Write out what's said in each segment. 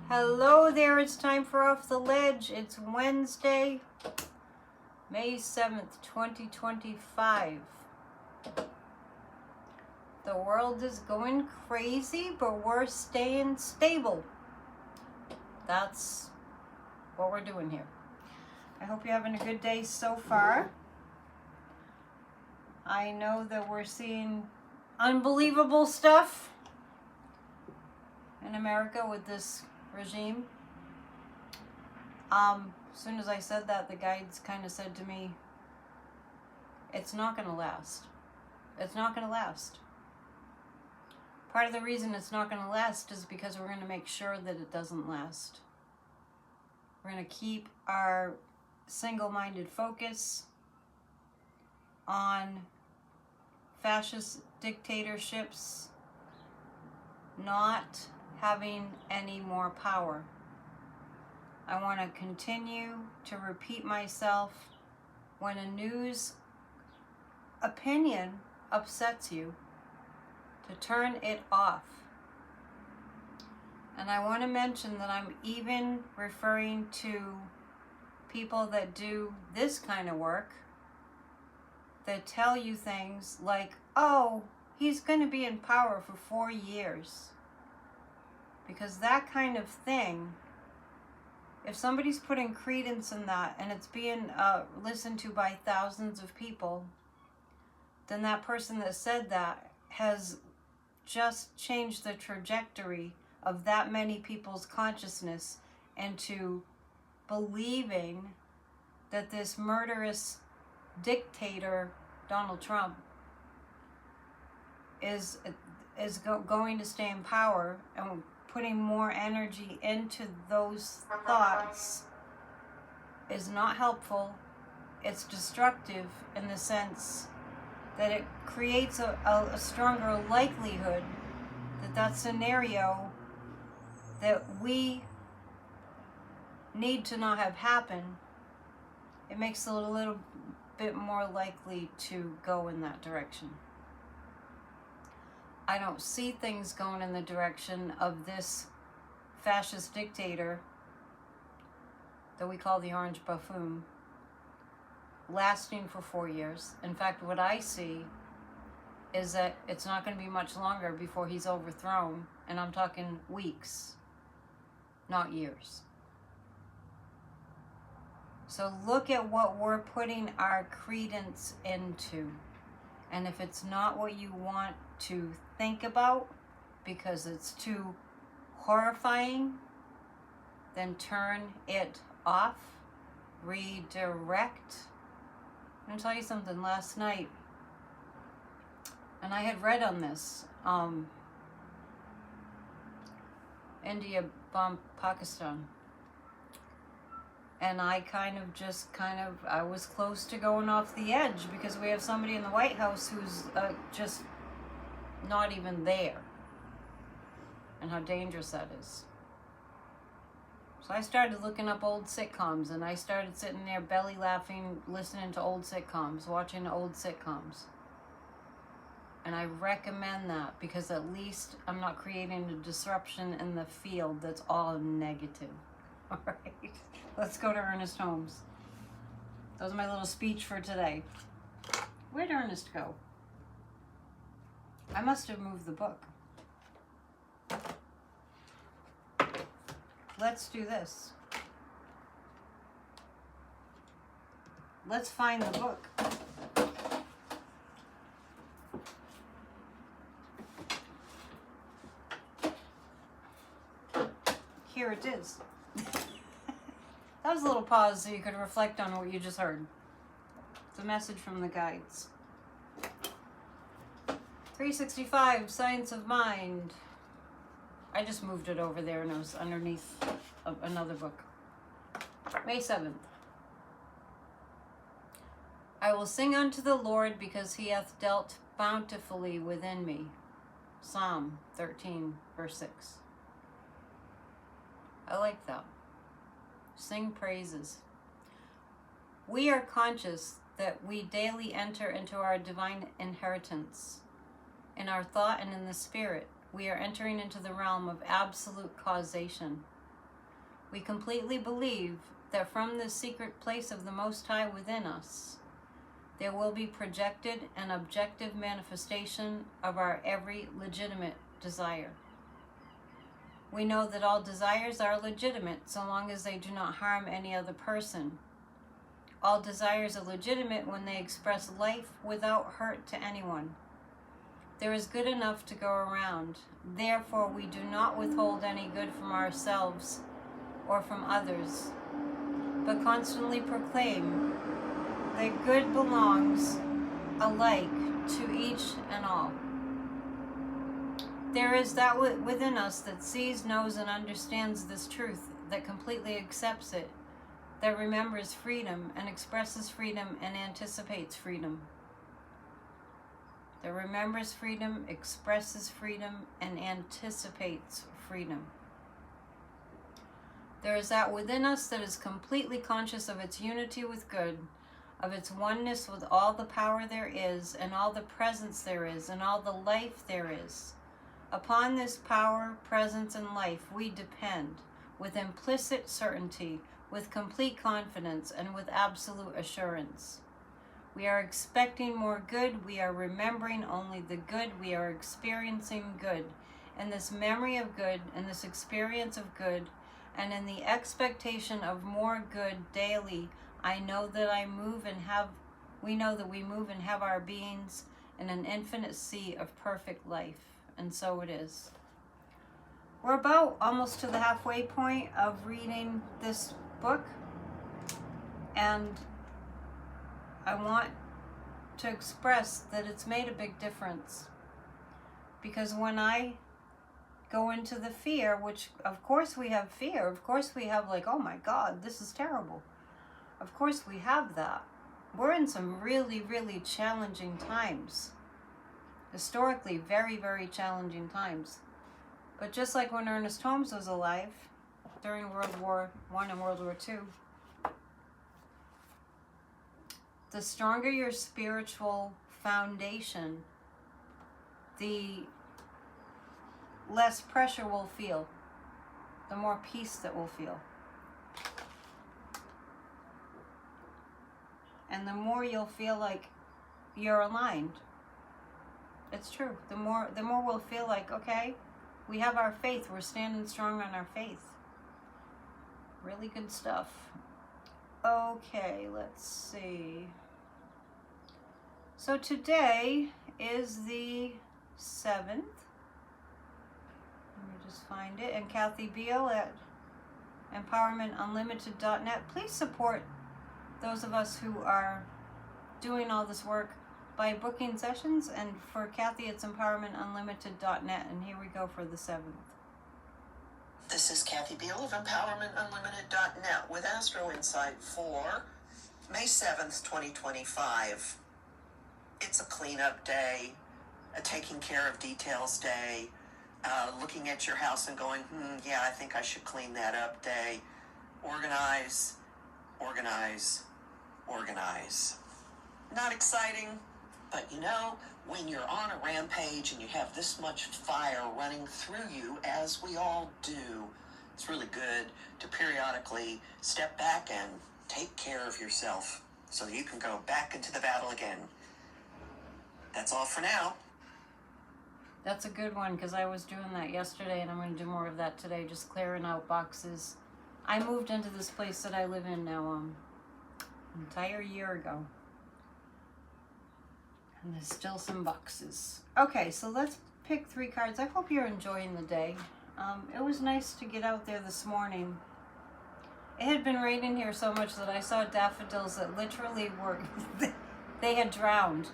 Hello there, it's time for Off the Ledge. It's Wednesday, May 7th, 2025. The world is going crazy, but we're staying stable. That's what we're doing here. I hope you're having a good day so far. I know that we're seeing unbelievable stuff in America with this regime. As soon as I said that, the guides kind of said to me, it's not going to last. It's not going to last. Part of the reason it's not going to last is because we're going to make sure that it doesn't last. We're going to keep our single-minded focus on fascist dictatorships not having any more power. I want to continue to repeat myself when a news opinion upsets you, to turn it off. And I want to mention that I'm even referring to people that do this kind of work, that tell you things like, oh, he's going to be in power for 4 years. Because that kind of thing, if somebody's putting credence in that and it's being listened to by thousands of people, then that person that said that has just changed the trajectory of that many people's consciousness into believing that this murderous dictator, Donald Trump, is going to stay in power, and putting more energy into those thoughts is not helpful. It's destructive in the sense that it creates a stronger likelihood that scenario that we need to not have happen, it makes it a little bit more likely to go in that direction. I don't see things going in the direction of this fascist dictator that we call the Orange Buffoon lasting for 4 years. In fact, what I see is that it's not going to be much longer before he's overthrown, and I'm talking weeks, not years. So look at what we're putting our credence into. And if it's not what you want to think about because it's too horrifying, then turn it off, redirect. I'm going to tell you something. Last night, and I had read on this, India bombed Pakistan. And I I was close to going off the edge because we have somebody in the White House who's just not even there. And how dangerous that is. So I started looking up old sitcoms, and I started sitting there belly laughing, listening to old sitcoms, watching old sitcoms. And I recommend that because at least I'm not creating a disruption in the field that's all negative. All right, let's go to Ernest Holmes. That was my little speech for today. Where'd Ernest go? I must have moved the book. Let's do this. Let's find the book. Here it is. That was a little pause so you could reflect on what you just heard. It's a message from the guides. 365, Science of Mind. I just moved it over there and it was underneath another book. May 7th. I will sing unto the Lord because he hath dealt bountifully within me. Psalm 13, verse 6. I like that. Sing praises. We are conscious that we daily enter into our divine inheritance. In our thought and in the spirit, we are entering into the realm of absolute causation. We completely believe that from the secret place of the Most High within us, there will be projected and objective manifestation of our every legitimate desire. We know that all desires are legitimate so long as they do not harm any other person. All desires are legitimate when they express life without hurt to anyone. There is good enough to go around. Therefore, we do not withhold any good from ourselves or from others, but constantly proclaim that good belongs alike to each and all. There is that within us that sees, knows, and understands this truth, that completely accepts it, that remembers freedom and expresses freedom and anticipates freedom. That remembers freedom, expresses freedom, and anticipates freedom. There is that within us that is completely conscious of its unity with good, of its oneness with all the power there is, and all the presence there is, and all the life there is. Upon this power, presence, and life we depend, with implicit certainty, with complete confidence, and with absolute assurance. We are expecting more good, we are remembering only the good, we are experiencing good. In this memory of good, in this experience of good, and in the expectation of more good daily, I know that we know that we move and have our beings in an infinite sea of perfect life. And so it is. We're about almost to the halfway point of reading this book, and I want to express that it's made a big difference, because when I go into the fear, which of course we have fear, of course we have like, oh my God, this is terrible. Of course we have that. We're in some really, really challenging times. Historically, very, very challenging times. But just like when Ernest Holmes was alive during World War I and World War II, the stronger your spiritual foundation, the less pressure we'll feel, the more peace that we'll feel. And the more you'll feel like you're aligned. It's true. The more we'll feel like, okay, we have our faith. We're standing strong on our faith. Really good stuff. Okay, let's see. So today is the 7th. Let me just find it. And Kathy Beal at empowermentunlimited.net. Please support those of us who are doing all this work by booking sessions, and for Kathy it's empowermentunlimited.net, and here we go for the 7th. This is Kathy Beal of empowermentunlimited.net with Astro Insight for May 7th, 2025. It's a cleanup day, a taking care of details day, looking at your house and going, yeah, I think I should clean that up day. Organize, organize, organize. Not exciting, but you know, when you're on a rampage and you have this much fire running through you, as we all do, it's really good to periodically step back and take care of yourself so you can go back into the battle again. That's all for now. That's a good one, because I was doing that yesterday, and I'm going to do more of that today, just clearing out boxes. I moved into this place that I live in now an entire year ago. And there's still some boxes. Okay, so let's pick 3 cards. I hope you're enjoying the day. It was nice to get out there this morning. It had been raining here so much that I saw daffodils that literally were, they had drowned.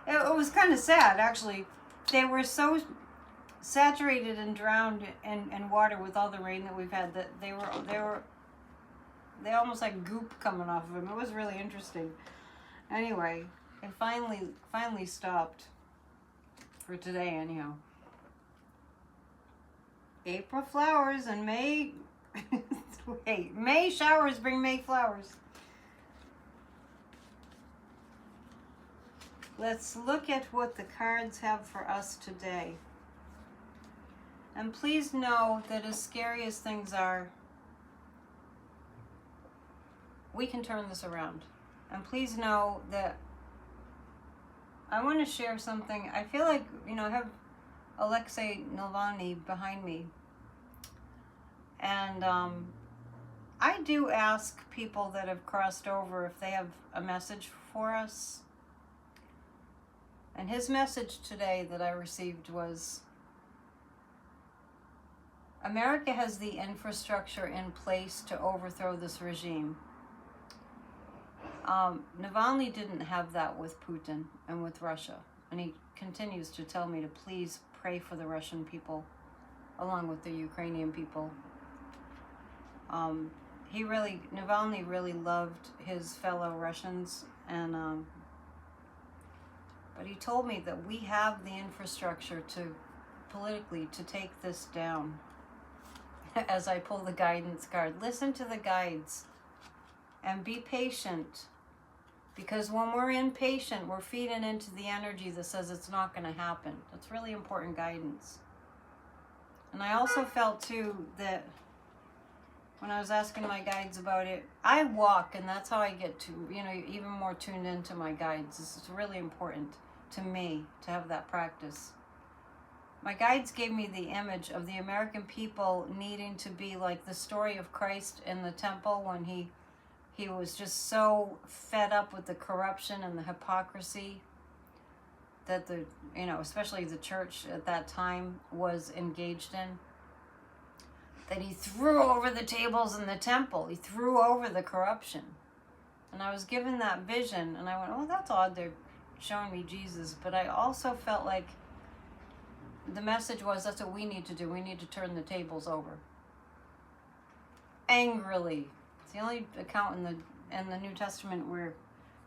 It was kind of sad, actually. They were so saturated and drowned in water with all the rain that we've had that they almost like goop coming off of them. It was really interesting. Anyway, it finally stopped for today anyhow. April flowers and May wait, May showers bring May flowers. Let's look at what the cards have for us today. And please know that as scary as things are, we can turn this around. And please know that I want to share something. I feel like, I have Alexei Navalny behind me. And I do ask people that have crossed over if they have a message for us. And his message today that I received was, America has the infrastructure in place to overthrow this regime. Navalny didn't have that with Putin and with Russia. And he continues to tell me to please pray for the Russian people, along with the Ukrainian people. Navalny really loved his fellow Russians, and but he told me that we have the infrastructure politically to take this down. As I pull the guidance card, listen to the guides and be patient, because when we're impatient, we're feeding into the energy that says it's not going to happen. That's really important guidance. And I also felt too that when I was asking my guides about it, I walk, and that's how I get to, even more tuned into my guides. This is really important to me to have that practice. My guides gave me the image of the American people needing to be like the story of Christ in the temple when he was just so fed up with the corruption and the hypocrisy that especially the church at that time was engaged in. That he threw over the tables in the temple. He threw over the corruption. And I was given that vision, and I went, oh, that's odd, they're showing me Jesus. But I also felt like the message was, that's what we need to do. We need to turn the tables over. Angrily. It's the only account in the New Testament where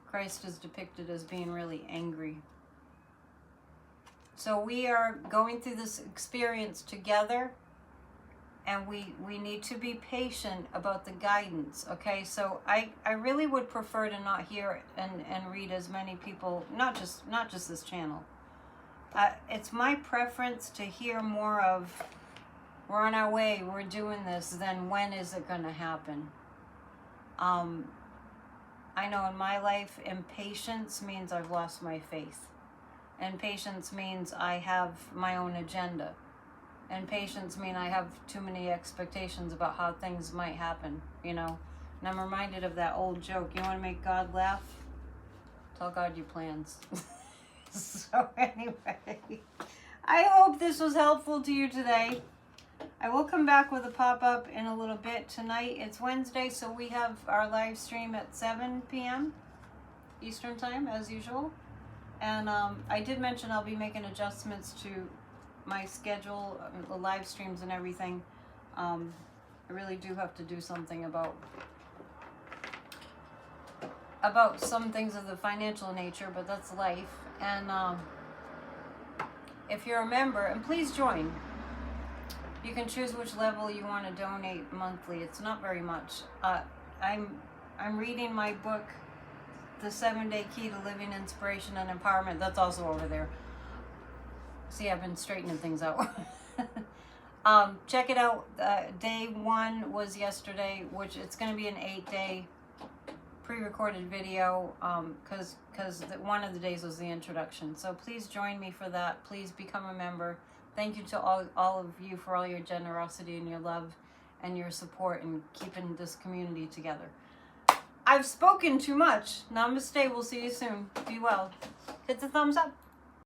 Christ is depicted as being really angry. So we are going through this experience together. And we need to be patient about the guidance, okay? So I really would prefer to not hear and read as many people, not just this channel. It's my preference to hear more of, we're on our way, we're doing this, than when is it going to happen. I know in my life, impatience means I've lost my faith. Impatience means I have my own agenda. And patience mean I have too many expectations about how things might happen, And I'm reminded of that old joke. You want to make God laugh? Tell God your plans. So anyway, I hope this was helpful to you today. I will come back with a pop-up in a little bit. Tonight, it's Wednesday, so we have our live stream at 7 p.m. Eastern Time, as usual. And I did mention I'll be making adjustments to my schedule, the live streams and everything. I really do have to do something about some things of the financial nature, but that's life. And if you're a member, and please join, you can choose which level you want to donate monthly. It's not very much. I'm reading my book, The 7-Day Key to Living Inspiration and Empowerment. That's also over there. See, I've been straightening things out. Check it out. Day 1 was yesterday, which it's going to be an 8-day pre-recorded video, because one of the days was the introduction. So please join me for that. Please become a member. Thank you to all of you for all your generosity and your love and your support in keeping this community together. I've spoken too much. Namaste. We'll see you soon. Be well. Hit the thumbs up.